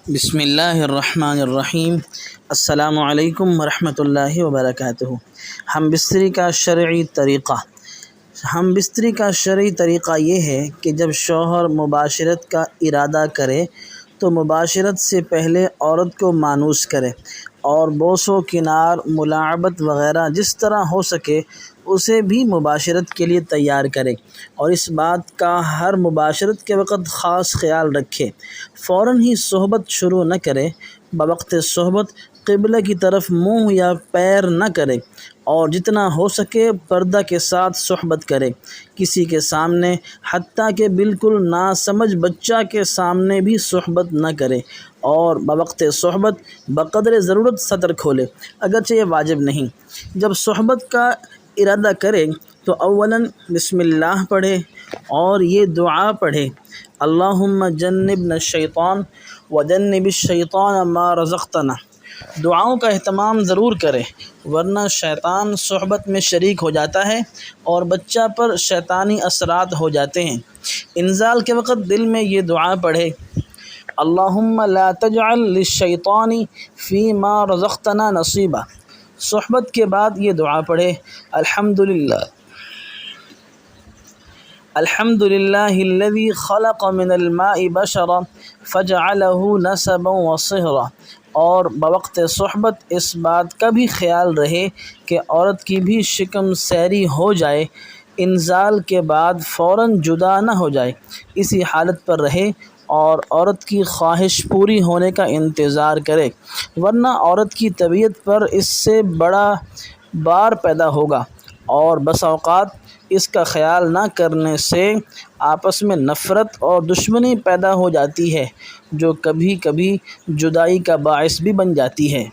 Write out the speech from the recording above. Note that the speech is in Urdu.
بسم اللہ الرحمن الرحیم۔ السلام علیکم ورحمۃ اللہ وبرکاتہ۔ ہم بستری کا شرعی طریقہ یہ ہے کہ جب شوہر مباشرت کا ارادہ کرے تو مباشرت سے پہلے عورت کو مانوس کرے اور بوس و کنار، ملاعبت وغیرہ جس طرح ہو سکے اسے بھی مباشرت کے لیے تیار کرے، اور اس بات کا ہر مباشرت کے وقت خاص خیال رکھے۔ فوراً ہی صحبت شروع نہ کرے، بوقت صحبت قبلہ کی طرف منہ یا پیر نہ کرے، اور جتنا ہو سکے پردہ کے ساتھ صحبت کرے۔ کسی کے سامنے، حتیٰ کہ بالکل ناسمجھ بچہ کے سامنے بھی صحبت نہ کرے، اور بوقت صحبت بقدر ضرورت سطر کھولے، اگرچہ یہ واجب نہیں۔ جب صحبت کا ارادہ کرے تو اولاً بسم اللہ پڑھے اور یہ دعا پڑھے: اللہم جنبنا الشیطان وجنب الشیطان ما رزقتنا۔ دعاؤں کا اہتمام ضرور کرے، ورنہ شیطان صحبت میں شریک ہو جاتا ہے اور بچہ پر شیطانی اثرات ہو جاتے ہیں۔ انزال کے وقت دل میں یہ دعا پڑھے: اللہم لا تجعل للشیطان فیما رزقتنا نصیبا۔ صحبت کے بعد یہ دعا پڑھے: الحمدللہ الذی خلق من الماء بشرا فجعلہ نسبا وصہرا۔ اور بوقت صحبت اس بات کا بھی خیال رہے کہ عورت کی بھی شکم سیری ہو جائے، انزال کے بعد فوراً جدا نہ ہو جائے، اسی حالت پر رہے اور عورت کی خواہش پوری ہونے کا انتظار کرے، ورنہ عورت کی طبیعت پر اس سے بڑا بار پیدا ہوگا، اور بسا اوقات اس کا خیال نہ کرنے سے آپس میں نفرت اور دشمنی پیدا ہو جاتی ہے، جو کبھی کبھی جدائی کا باعث بھی بن جاتی ہے۔